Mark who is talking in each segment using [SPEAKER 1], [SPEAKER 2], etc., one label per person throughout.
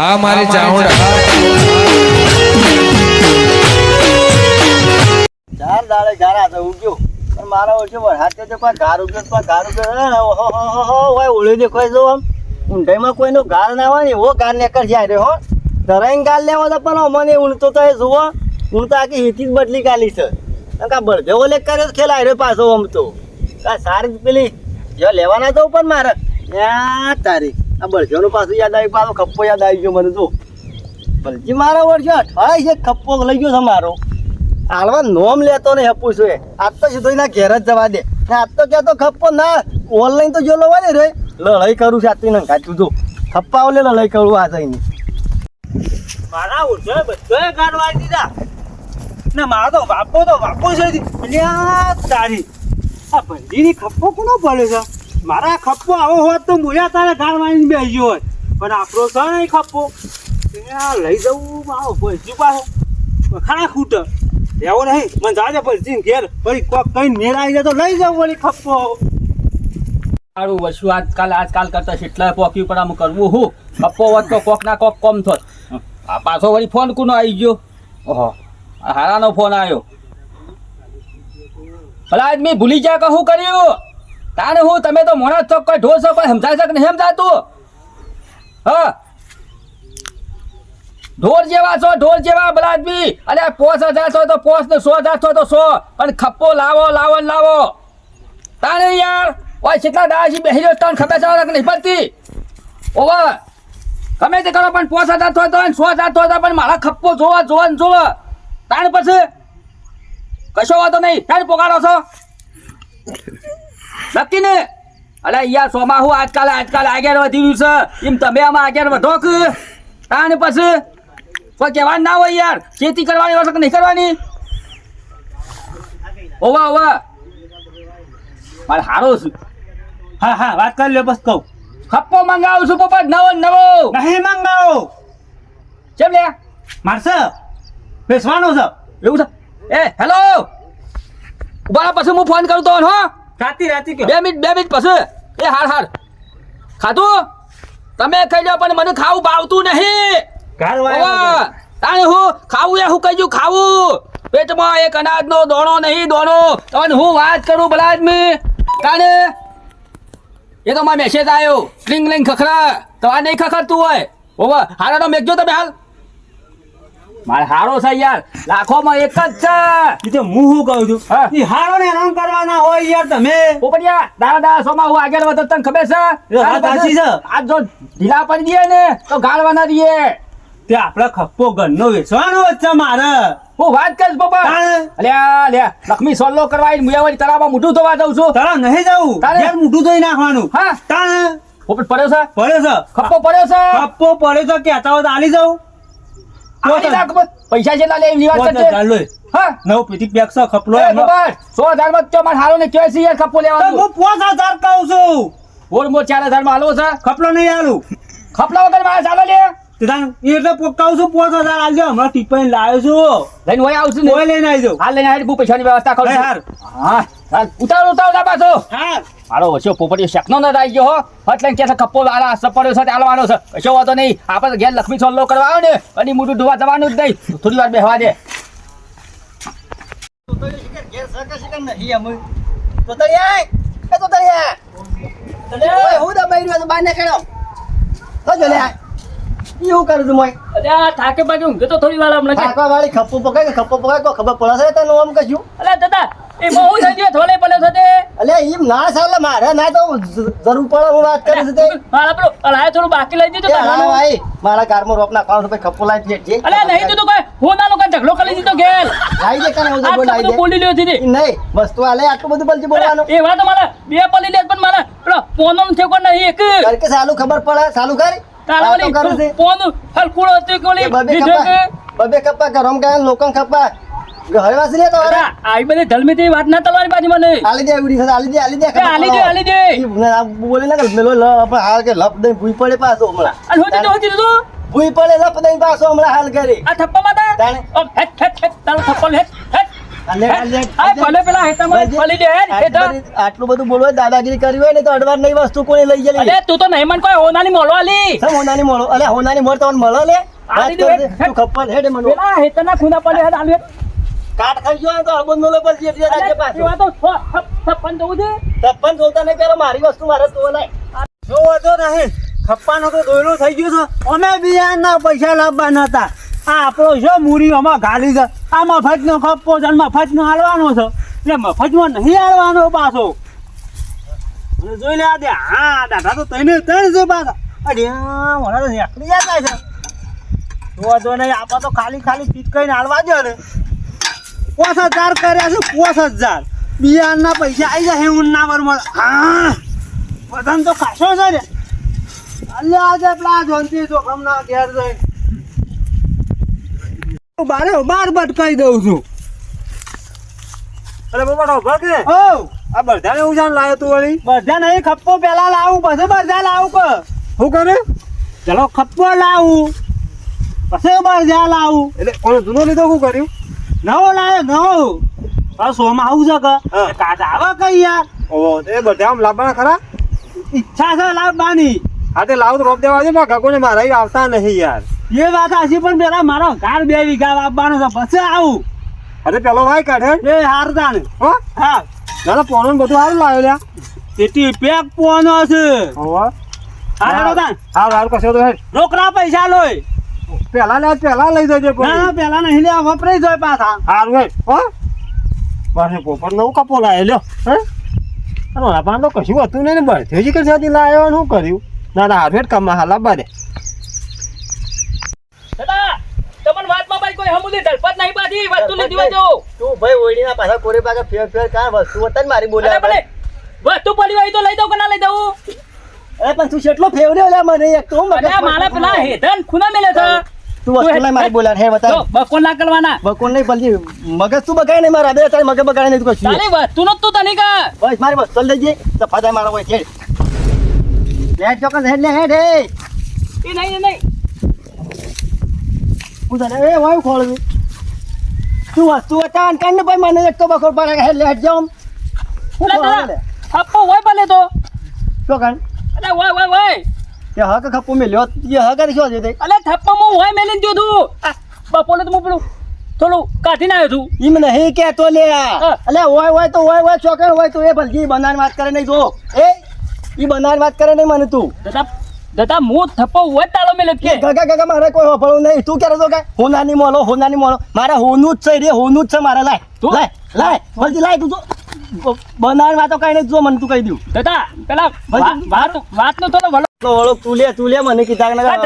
[SPEAKER 1] આ મારી ચાઉંડા
[SPEAKER 2] ચાર દાડે ગારા તો ઉગ્યો પણ મારો ઓછો હાથે તો કોઈ ઘાર ઉગ્યો ઓય ઓળે દેખાય જો આમ ઊંડાઈમાં કોઈનો ગાર ના હોય ને એવો ગાર નેકર જાય રે હો ધરાઈને ગાલ લેવા તો પણ અમને ઊંડતો તો એ જુઓ ઊંડતા આખી હિતી જ બદલી ગાલી છે કારણ કે બળદેવો લેક કરે ખેલાય રે પાછો આમ તો આ સારી પેલી જો લેવાના જવું પણ મારે ત્યાં તારી આ બળદેવનું પાછું યાદ આવી પાછો ખપ્પો યાદ આવી ગયો મને તો બલજી મારો વર્ષો 28 એક ખપ્પો લઈ ગયો છે મારો હાલવા નોમ લેતો નહીં હપું છું આજ તો સીધો એના ઘેર જ જવા દે આજ તો કહેતો ખપ્પો ના ઓનલાઈન તો જો લવા દે રે લડાઈ કરું છું આથી નંખા તું જો ખપ્પા ઓલે લડાઈ કરું આ જઈને મારા ઉઠે બધોય કાઢવા દીધા ને મારો તો વાપો છે અલ્યા તારી આ ભંડીની ખપ્પો કોનો પડે છે મારા ખપ્પો આવો હોત તો મુયા તારે ગાળ મારીને બેસી ગયો હોત પણ આપણો છે નહીં ખપ્પો લઈ જવું મારો ભજ્યું પાછો ખરા ખૂટ એવો નહીં મને જાજે ભજ્યું ઘેર ફરી કોક કઈ મેળ આવી જાય તો લઈ જાવ વળી ખપ્પો
[SPEAKER 3] સારું વસ્તુ આજકાલ કરતા કેટલા પોક્યું પણ આમ કરવું હું ખપ્પો હોત તો કોક ના કોક કોમ થોત આ પાછો વળી ફોન કોનો આવી ગયો ઓહો હારાનો ફોન આવ્યો ભલા આદમી ભૂલી જાય કે શું કર્યું તાને હું તમે તો મોણા ચોક કોઈ ઢોર છો કોઈ સમજાય છે કે નહીં સમજાતું હા ઢોર જેવા છો ઢોર જેવા ભલા આદમી અરે 5000 છો તો 5 ને 100,000 છો તો 100 પણ ખપ્પો લાવો તાને યાર ઓય કેટલા દાજી બેહી રહ્યો તને ખબર છે કે નહીં પડતી ઓવા ગમે તે કરો પણ 5000 થયો તો 100,000 થયો પણ મારા ખપ્પો જોવા તાણ પછી કશો વાતો નહીં તાણ પોગાડો છો નક્કી ને અરે યાર સોમાં હું આજકાલ આગળ વધી રહ્યું છે એમ તમે આમાં આગળ વધો કે તાણ પછી કોઈ કહેવાનું ના હોય યાર ખેતી કરવાની હોય કે નહીં કરવાની ઓવા મારે હારો છું
[SPEAKER 2] હા વાત કરી લે બસ કહું
[SPEAKER 3] ખપ્પો મંગાવું છું પપ્પા નવો
[SPEAKER 2] નહીં મંગાવો
[SPEAKER 3] કેમ લે
[SPEAKER 2] મારશે બેસવાનો છે
[SPEAKER 3] એવું છે એ હેલો ઉભા પછી હું ફોન કરું તો હો
[SPEAKER 2] રાતી કે
[SPEAKER 3] 2 મિનિટ પછી એ હાર ખાધું તમે ખાઈ લો પણ મને ખાવું ભાવતું નહીં તાણે હું ખાવું એ હું કહી ખાવું પેટમાં એક અનાજનો દોણો નહીં તમને હું વાત કરું ભલા આદમી તાણે એ તો મારો મેસેજ આવ્યો લિંગ ખખરા તો આ નહીં ખખરતું હોય ઓવા હારાનો મેકજો તમે હાલ મારે હારો છે યાર લાખોમાં એક જ છે
[SPEAKER 2] એ તો હું શું કહું છું એ હારો ને હેરાન કરવાના હોય યાર તમે
[SPEAKER 3] પોપડિયા દાદા સોમાં હું આગળ વધો તને ખબર છે આ જો ઢીલા પડી દઈએ ને તો ગાળવાના દઈએ
[SPEAKER 2] તે આપડા ખપ્પો ઘરનો વેચવાનો છે મારે
[SPEAKER 3] હું વાત કરીશ પપ્પા અલ્યા લક્ષ્મી સોલ્લો કરવા મુયાવાળી તળાવમાં મોઢું ધોવા જાઉં છું
[SPEAKER 2] તારા નહીં જવું ઘેર મોઢું ધોઈ નાખવાનું
[SPEAKER 3] હા
[SPEAKER 2] તાણ
[SPEAKER 3] પોપટ પડ્યો છે
[SPEAKER 2] ખપ્પો પડ્યો છે કે આતા આલી જાઉં
[SPEAKER 3] પૈસા જેટલા લે એમની વાત કરજે હા
[SPEAKER 2] નવ પેટી પેક છે ખપલો
[SPEAKER 3] 100,000 માં તો માર હારો ને કહે છે યાર ખપ્પો લેવાનો
[SPEAKER 2] હું 5000 કહું છું
[SPEAKER 3] ઓર મો 4,000 માં હાલો છે
[SPEAKER 2] ખપલો નહીં આલું
[SPEAKER 3] ખપલા વગર મારે ચાલો લે
[SPEAKER 2] એટલે પોકાવું છું 5000 આલજો હમણાં ટીપાઈ લાવ્યો છું
[SPEAKER 3] લઈને હોય આવશું ને
[SPEAKER 2] લઈને આવી જાઉં
[SPEAKER 3] હાલ લઈને આવી હું પૈસાની વ્યવસ્થા કરું હા ઉતાર પાછો
[SPEAKER 2] હા
[SPEAKER 3] મારો વચ્ચે પોપટીઓ શેકનો ન આવી ગયો હો હટ લઈને કે ખપ્પો આલા સપડ્યો છે આલવાનો છે કશો વાતો નહીં આપણે ઘેર લક્ષ્મી સોલ્લો કરવા આવે ને અને મોઢું ધોવા જવાનું જ નહીં થોડી વાર બેહવા દે
[SPEAKER 2] એવું કરું છું મોય
[SPEAKER 3] અરે થાકે બાકી ઊંઘે તો થોડી વાર હમણાં
[SPEAKER 2] કાકા વાળી ખપ્પો પકાય કોઈ ખબર પડે છે તને આમ કશું
[SPEAKER 3] અરે દાદા એ બહુ થઈ ગયો થોડે પડ્યો છે
[SPEAKER 2] અલે એમ ના ચાલે મારે ના તો જરૂર પડે હું વાત કરી છે તે
[SPEAKER 3] મારા પેલો અલાય થોડું બાકી લઈ દીધું
[SPEAKER 2] હા ભાઈ મારા કારમાં રોપ ના કાઉન્ટ ભાઈ ખપ્પો લાઈ દે
[SPEAKER 3] અલે નહીં દીધું કોઈ હું નાનો કોઈ ઝઘડો કરી દીધો ગેલ
[SPEAKER 2] લાઈ દે કાને હું બોલાઈ દે
[SPEAKER 3] બોલી લ્યો દીધી
[SPEAKER 2] નહીં વસ્તુ આલે આટલું બધું બોલજી બોલવાનું
[SPEAKER 3] એ વાત મારા બે પલી લે પણ મારા પેલો પોનો થયો કોઈ નહીં એક
[SPEAKER 2] કરકે સાલું ખબર પડે સાલું કરી
[SPEAKER 3] તારાવાળી પોનો હલકુડો હતો કોલી
[SPEAKER 2] બબે કપ્પા કરમ ગાય લોકન કપ્પા ઘરે વાસી લે તો અરે
[SPEAKER 3] આઈ બધી ધલમીથી વાત ના તલવાની બાજી મને
[SPEAKER 2] આલી દે ઉડી છે આલી દે બોલે ના મેલો લ આપણે હાલ કે લપ દઈ ભૂઈ પડે પાછો હમણાં
[SPEAKER 3] અને હોતી તો
[SPEAKER 2] ભૂઈ પડે લપ દઈ પાછો હમણાં હાલ કરી
[SPEAKER 3] આ થપ્પા માતા
[SPEAKER 2] તાણે
[SPEAKER 3] હેટ તારો થપ્પલ હેટ ભલે પેલા હેઠળમાં ફળી દે હેઠળ.
[SPEAKER 2] આટલું બધું બોલવા દાદાગીરી કરી હોય ને તો અડવાર નહીં વસ્તુ કોને લઈ ગયેલી
[SPEAKER 3] અલે તું તો નહીં મન કોઈ હોનાની મોલો આલી.
[SPEAKER 2] સમ હોનાની મોળો અલે હોનાની મોળ તમને મળે લે
[SPEAKER 3] આલી
[SPEAKER 2] વાત
[SPEAKER 3] દે,
[SPEAKER 2] કર દે. તું ખપ્પલ હેડ મનો
[SPEAKER 3] પેલા હેઠળના ખૂણા પડે હેઠ આલુ હેઠ.
[SPEAKER 2] કાટ ખાઈ ગયો ને તો અડબંધ નો લેબલ જે રાજ્ય
[SPEAKER 3] અલે,
[SPEAKER 2] પાછો
[SPEAKER 3] એવા તો છપ્પન જવું છે.
[SPEAKER 2] તપન જોતા નહીં પેલા મારી વસ્તુ મારે તો નહીં
[SPEAKER 1] જોવો તો નહીં ખપ્પાનો તો દોયડો થઈ ગયો છે અમે બિયારના પૈસા લાવવાના હતા આ આપણો છે મૂરી આમાં ગાલી છે આ મફતનો ખપ્પો છે અને મફતનો હાલવાનો છે એટલે મફતમાં નહીં હાલવાનો પાછો અને જોઈ લે આ દે હા દાદા તો તને ત્રણ છે પાછા અરે મને તો નીકળી જાય છે જોવો તો નહીં આપણે તો ખાલી ચીજ કહીને હાલવા દો ને 5000 કર્યા છે 5000 બિયારના પૈસા આવી જાય ઊનના વરમાં હા બધાને તો ખાસો છે ને અલ્યા આજે પેલા જોનતી તો હમણાં ઘેર જઈ બાર બટકાઈ દઉં છું અરે બાબા ઉભા કે ઓ આ બધાને હું જાણ લાવ્યો તું વળી બધા નહીં ખપ્પો પેલા લાવું પછી બધા લાવું કે શું કરે ચલો ખપ્પો લાવું પછી બધા લાવું એટલે કોનો જૂનો લીધો શું કર્યું નવો લાવ્યો નવો આ સોમાં આવું છે કે કાઢ આવે કઈ યાર ઓ એ બધા આમ લાવવાના ખરા ઈચ્છા છે લાવવાની હા તે લાવ તો રોપ દેવા દે કાકોને મારા આવતા નહીં યાર એ વાત હશે પણ પેલા મારો ઘર 2 વીઘા આપવાનો છે પછી આવું અરે પેલો ભાઈ કાઢે એ હારતા ને હો હા ના પોનો બધું હારું લાવ્યો લ્યા તેથી પેક પોનો છે હા હારું કશો તો રોકડા પૈસા લોય પેલા લઈ જજો ના પેલા નહીં લે વપરાઈ જાય પાછા હારું હે હો બસ પોપર નવું કપો લાવ્યો લ્યો હે અરે પાન તો કશું હતું નહીં ને બસ ફિઝિકલ સાથે લાવ્યો શું કર્યું ના ના હારું કામમાં હાલ લાવવા દે
[SPEAKER 3] દાદા તમને વાતમાં ભાઈ કોઈ હમુદી ઢળપત નહીં પાછી વસ્તુ લીધી હોય તો.
[SPEAKER 2] તું ભાઈ ઓળીના પાછા કોરે પાછા ફેર કાં વસ્તુ હતા ને મારી
[SPEAKER 3] અરે
[SPEAKER 2] બોલ્યા
[SPEAKER 3] ભલે વસ્તુ પડી હોય તો લઈ દઉં કે ના લઈ દઉં.
[SPEAKER 2] અરે પણ તું કેટલો ફેવર્યો લે મને એક તો મગજ
[SPEAKER 3] અરે મારા પેલા હેઠળ ખૂણા મેલે છે.
[SPEAKER 2] તું વસ્તુ લઈ મારી બોલ્યા હે બતા
[SPEAKER 3] જો બકોર ના કરવાના.
[SPEAKER 2] બકોન નહીં પલજી મગજ તું બગાડે નહીં મારા બે તારી મગજ બગાડે નહીં તું કશું
[SPEAKER 3] તારી વસ્તુનો જ તું તને કા.
[SPEAKER 2] બસ મારી વસ્તુ લઈ જઈએ સફા થાય મારા હોય હેડ હેડ ચોક્કસ હેડ લે હેડ હે
[SPEAKER 3] એ નહીં
[SPEAKER 2] પૂછા એ વાયુ ખોળ તું વસ્તુ હતા અને કાંઈ ને ભાઈ મને એક તો બકોર પડે હેડ લે હેડ જાઉં
[SPEAKER 3] અરે દાદા થપ્પો હોય ભલે તો.
[SPEAKER 2] શું કાન
[SPEAKER 3] અરે હોય
[SPEAKER 2] તે હક ખપ્પો મેલ્યો તે હક કરી શું છે
[SPEAKER 3] અલે થપ્પો હું હોય મેલીને દ્યો તું. બપોરે તો હું પેલું થોડું કાઢીને આવ્યો છું.
[SPEAKER 2] ઈમ નહીં કેતો લે
[SPEAKER 3] હા.
[SPEAKER 2] અલે હોય તો હોય ચોકર હોય તો એ ભલજી બનાન વાત કરે નહીં જો એ ઈ બનાન વાત કરે નહીં મને તું
[SPEAKER 3] દાદા હું થપ્પો હોય તાળો મેલે કે
[SPEAKER 2] ગગા મારે કોઈ હોફળું નહીં તું ક્યારે તો કે હોનાની મોલો મારા હોનું જ છે રે હોનું જ છે મારે લાય
[SPEAKER 3] તું?
[SPEAKER 2] લાય ભલજી લાય તું તો બનાન વાતો કઈ નહીં જો મને તું કહી દઉં
[SPEAKER 3] દાદા પેલા વાતનો થોડો વળો.
[SPEAKER 2] વળો તું લે મને કીધા કે
[SPEAKER 3] દાદા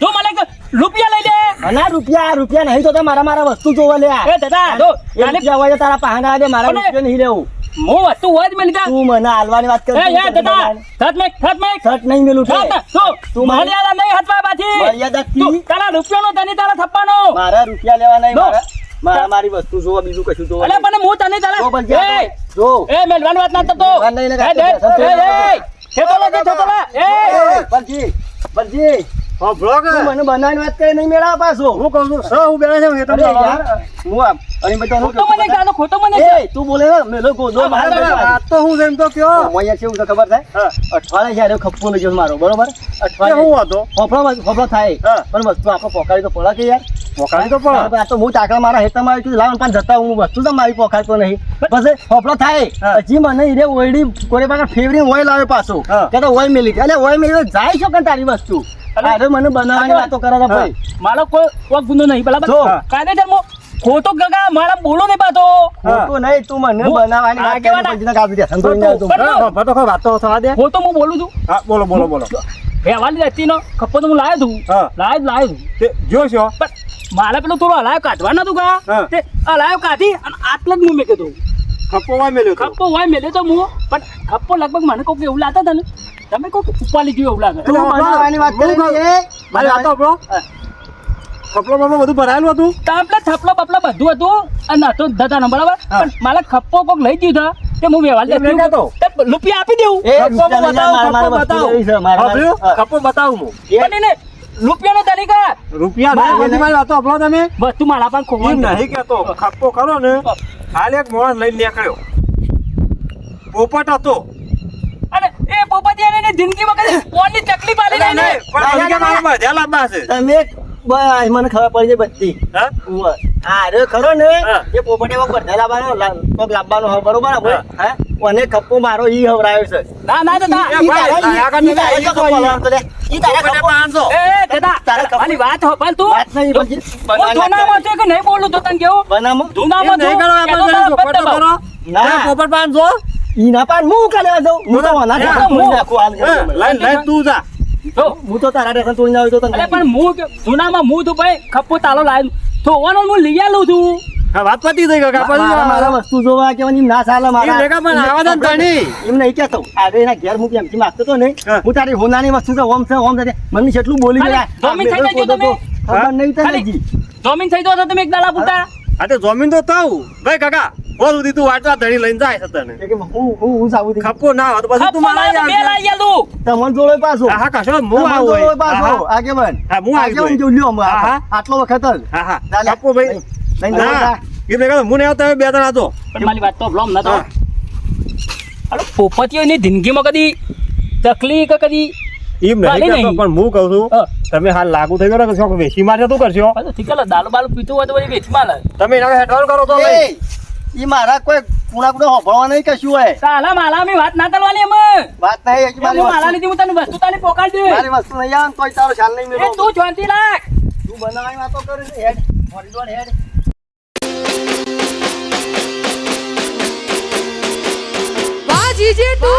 [SPEAKER 3] તું મને કે રૂપિયા લઈ લે.
[SPEAKER 2] ના રૂપિયા નહીં તો મારા વસ્તુ જોવા લે
[SPEAKER 3] એ દાદા જો
[SPEAKER 2] એ રૂપિયા હોય તો તારા પહાડા દે મારા રૂપિયા નહીં લેવું
[SPEAKER 3] હું વસ્તુ હોય જ મેલી જા.
[SPEAKER 2] તું મને હાલવાની વાત કર
[SPEAKER 3] એ યાર દાદા થત મેક
[SPEAKER 2] શર્ટ નહીં મેલું
[SPEAKER 3] તું મર્યાદા નહીં હટવા પાછી.
[SPEAKER 2] મર્યાદા
[SPEAKER 3] તું
[SPEAKER 2] કી
[SPEAKER 3] તારા રૂપિયાનો તને તારા થપ્પાનો.
[SPEAKER 2] મારા રૂપિયા લેવા નહીં
[SPEAKER 3] જો.
[SPEAKER 2] મારી વસ્તુ જોવા બીજું કશું જોવા
[SPEAKER 3] અલે પણ હું તને
[SPEAKER 2] જો પણ
[SPEAKER 3] તારા
[SPEAKER 2] જ્યાં જો
[SPEAKER 3] એ મેલવાની વાત ના કરતો.
[SPEAKER 2] વાત નહીં ને
[SPEAKER 3] એ ખેતોલા
[SPEAKER 2] બલજી
[SPEAKER 1] હા બ્લોગ
[SPEAKER 2] તું મને બનાવવાની વાત કરી નહીં મેળા પાછો
[SPEAKER 1] હું કહું છું હું બેઠા છે હું
[SPEAKER 2] અરે યાર હું આમ અરે બધા
[SPEAKER 3] ખોટો મને ગાલો ખોટો મને
[SPEAKER 2] એ તું બોલે ને મેલો ગોદો
[SPEAKER 3] હા,
[SPEAKER 2] મારા
[SPEAKER 1] આ તો હું જેમ તો કયો
[SPEAKER 2] મોયા છે એવું તો ખબર થાય અઠવાડિયે જ્યારે ખપ્પો લઈ ગયો મારો બરોબર
[SPEAKER 1] એ
[SPEAKER 2] અઠવાડિયે
[SPEAKER 1] હું હતો
[SPEAKER 2] ફોફળો થાય
[SPEAKER 1] હા.
[SPEAKER 2] પણ વસ્તુ આપણે પોકાડી તો પડે કે યાર
[SPEAKER 1] મોકાલી તો પણ
[SPEAKER 2] આ તો હું ચાકડા મારા હેતામાં આવી કીધું લાવ પણ જતા હું વસ્તુ તો મારી પોખાડતો નહીં પછી ફોફળો થાય
[SPEAKER 1] હા.
[SPEAKER 2] હજી મને હીરે ઓયડી કોરે પાછળ ફેવરી ઓય લાવે પાછો
[SPEAKER 1] હા.
[SPEAKER 2] કે તો ઓય મેલી એટલે ઓય મેલી તો જાય છો કે તારી વસ્તુ અરે મને બનાવવાની વાતો કરે છે ભાઈ
[SPEAKER 3] મારો કોઈ ગુનો નહીં બરાબર
[SPEAKER 2] જો.
[SPEAKER 3] કાયદેસર મો ખોટો ગગા મારા બોલો નહીં પાતો.
[SPEAKER 2] ખોટું નહીં તું મને બનાવવાની વાત કરે
[SPEAKER 3] આગેવાના.
[SPEAKER 2] પછી કાપી દે સંતોષ નહીં આવતું.
[SPEAKER 1] ભટો કોઈ વાત તો થવા દે
[SPEAKER 3] ખોટો હું બોલું છું.
[SPEAKER 1] હા બોલો
[SPEAKER 3] વ્યવહારની વ્યક્તિનો ખપ્પો તો હું લાવ્યો છું.
[SPEAKER 1] હા.
[SPEAKER 3] લાવ્યો છું
[SPEAKER 1] તે જોશો
[SPEAKER 3] પણ મારે પેલું થોડું હલાયો કાઢવા નતું કા
[SPEAKER 1] હા.
[SPEAKER 3] તે હલાયો કાઢી અને આટલે જ હું મેં કીધું
[SPEAKER 1] ખપ્પો વાય મેલ્યો તો
[SPEAKER 3] ખપ્પો હોય મેલ્યો તો હું પણ ખપ્પો લગભગ મને કોઈક એવું લાગતા હતા ને તમે કોઈક ઉપાલી ગયું એવું લાગે.
[SPEAKER 2] તું બનાવવાની વાત કરે છે એ?
[SPEAKER 1] મારી વાતો આપણો ખપલો બપલો બધું ભરાયેલું હતું
[SPEAKER 3] તો આપણે થપલો બપલો બધું હતું અને હતો દાદા નો બરાબર
[SPEAKER 1] હા.
[SPEAKER 3] પણ મારે ખપ્પો કોક લઈ દીધો કે હું વ્યવહાર
[SPEAKER 1] એમ નહીં કહેતો.
[SPEAKER 3] રૂપિયા આપી દેવું
[SPEAKER 2] એ
[SPEAKER 1] ખપ્પો
[SPEAKER 2] રૂપિયા લઈ જા,
[SPEAKER 1] બતાવો,
[SPEAKER 2] મારે
[SPEAKER 1] ખપ્પો
[SPEAKER 2] વસ્તુ
[SPEAKER 1] બતાવો.
[SPEAKER 2] લેવી છે, મારે
[SPEAKER 1] સાંભળ્યું?
[SPEAKER 2] હા.
[SPEAKER 1] ખપ્પો બતાવું હું
[SPEAKER 2] એ
[SPEAKER 3] પણ એને રૂપિયાનો તરીકા
[SPEAKER 1] રૂપિયા ના બધી મારી વાતો આપલો તમે
[SPEAKER 3] વસ્તુ મારા પણ
[SPEAKER 1] એમ
[SPEAKER 3] ખોવાનું
[SPEAKER 1] નહીં કેતો ખપ્પો કરો ને હાલ એક મોણ લઈને નીકળ્યો પોપટ હતો
[SPEAKER 3] અને એ પોપટિયાને ને જિંદગીમાં કદી કોની તકલીફ આલી નહીં ને
[SPEAKER 1] પણ હવે કે મારા બધા લાંબા છે
[SPEAKER 2] તમે બસ મને ખબર પડી જાય બધી
[SPEAKER 1] હા
[SPEAKER 2] ઉવ્વ. આ રે ખરો ને
[SPEAKER 1] હા.
[SPEAKER 2] એ પોપટીમાં પડધા લાવવાનો હોય બરોબર આપણે
[SPEAKER 1] હા.
[SPEAKER 2] હા અને ખપ્પો મારો ઈ હવરાયો છે
[SPEAKER 3] ના ના દાદા
[SPEAKER 1] એ ભાઈ, આગળ
[SPEAKER 2] ઈ તારા
[SPEAKER 1] નહીં,
[SPEAKER 2] ખપ્પો લાવવાનો લે. ઈ તારા
[SPEAKER 1] પોપટે
[SPEAKER 2] ખપ્પો.
[SPEAKER 1] 500
[SPEAKER 3] એ દાદા
[SPEAKER 2] તારા કપૂર.
[SPEAKER 3] મારી વાત હોપાલ તું
[SPEAKER 2] વાત નહીં, પછી
[SPEAKER 3] હું ધૂનામાં છું કે નહીં બોલું તો તને કેવું
[SPEAKER 2] બનામાં
[SPEAKER 3] ધૂનામાં
[SPEAKER 1] નહીં
[SPEAKER 3] છું
[SPEAKER 1] કરો
[SPEAKER 3] કે
[SPEAKER 1] આપણે
[SPEAKER 3] તો
[SPEAKER 1] પોપટ
[SPEAKER 3] તારા
[SPEAKER 1] કરો
[SPEAKER 2] ના.
[SPEAKER 1] પોપટ 500
[SPEAKER 2] ઈ ના પાડ હું કાલે જાઉં હું તો વાના
[SPEAKER 3] હા,
[SPEAKER 2] ઢાંકણ તોડી
[SPEAKER 3] હું.
[SPEAKER 2] નાખું હાલ
[SPEAKER 1] હા, લઈને તું જા
[SPEAKER 3] જો
[SPEAKER 2] હું તો તારા ઢાંકણ તોડી નાખ્યું તો તને
[SPEAKER 3] અરે પણ હું ધૂનામાં હું તું ભાઈ ખપ્પો તાલો લાવ્યો તો ઓનો હું લઈ આલું છું
[SPEAKER 1] હા વાત પતી થઈ કાકા
[SPEAKER 2] મારા મારા વસ્તુ જોવા કેવાની ના ચાલે મારા
[SPEAKER 1] ભેગા પણ આવા દે ને તાણી.
[SPEAKER 2] એમ નહીં કહેતો આગળ એના ઘેર મૂકી એમથી માંગતો તો નહીં
[SPEAKER 1] હા.
[SPEAKER 2] હું તારી હોનાની વસ્તુ છે ઓમ છે મને કેટલું બોલી
[SPEAKER 3] ખાલી
[SPEAKER 2] ગયા
[SPEAKER 3] જમીન થઈ ગઈ તમે?
[SPEAKER 2] ખબર નહીં તને
[SPEAKER 3] ખાલી
[SPEAKER 2] હજી.
[SPEAKER 3] જમીન થઈ દો તો તમે એક દાડા પૂતા
[SPEAKER 1] આ તો જમીન તો તાવ ભાઈ કાકા બોલ સુધી તું વાટવા ધણી લઈને જાય છે તને
[SPEAKER 2] કે હું સાબુ થી
[SPEAKER 1] ખપ્પો ના હોય તો પછી તું મારા
[SPEAKER 3] ખપ્પો બે લાવી આલું
[SPEAKER 2] તમને જોડે પાછો
[SPEAKER 1] હા કાશો હું
[SPEAKER 2] તમને
[SPEAKER 1] આવું
[SPEAKER 2] જોડે
[SPEAKER 1] હોય.
[SPEAKER 2] પાછો
[SPEAKER 1] હા,
[SPEAKER 2] આગે બન
[SPEAKER 1] હા, હું આવી
[SPEAKER 2] આગે
[SPEAKER 1] ગયો.
[SPEAKER 2] જો લ્યો
[SPEAKER 1] હા, હા.
[SPEAKER 2] આટલો વખત જ
[SPEAKER 1] હા હા
[SPEAKER 2] ચાલે.
[SPEAKER 1] ખપ્પો ભાઈ
[SPEAKER 2] લઈને
[SPEAKER 1] ના
[SPEAKER 2] જવા.
[SPEAKER 1] એમ નહીં કહું, હું નહીં આવતો હવે બે જણા હતો
[SPEAKER 3] પણ મારી વાત તો બ્લોમ ના તો
[SPEAKER 1] હા.
[SPEAKER 3] અરે પોપટીઓની જિંદગીમાં કદી તકલીફ કે કદી
[SPEAKER 1] એમ
[SPEAKER 3] ચાલે
[SPEAKER 1] નહીં કહેતો,
[SPEAKER 3] નહીં.
[SPEAKER 1] પણ હું કહું છું
[SPEAKER 3] હા.
[SPEAKER 1] તમે હાલ લાગુ થઈ ગયો છો વેચી મારશે તું કરશો
[SPEAKER 3] તો ઠીક છે દારૂ બાલુ પીતું હોય તો વળી વેચમાં લે
[SPEAKER 1] તમે એના હેઠળ કરો તો
[SPEAKER 2] એ ઈ મારા કોઈ કુણા હોભળવા નહીં કશું હોય
[SPEAKER 3] સાલા માલા મેં વાત ના કરવાની એમ
[SPEAKER 2] વાત નહીં હજી
[SPEAKER 3] હું માલા
[SPEAKER 2] મારી
[SPEAKER 3] લીધી હું તને વસ્તુ તાલી પોકાડ દે
[SPEAKER 2] મારી વસ્તુ નહીં આવે ને તોય તારો ખ્યાલ નહીં
[SPEAKER 3] એ
[SPEAKER 2] મેળવો
[SPEAKER 3] તું શાંતિ રાખ
[SPEAKER 2] તું બનાવી વાતો કરે છે હેડ મોરી હેડ
[SPEAKER 4] Bajije tu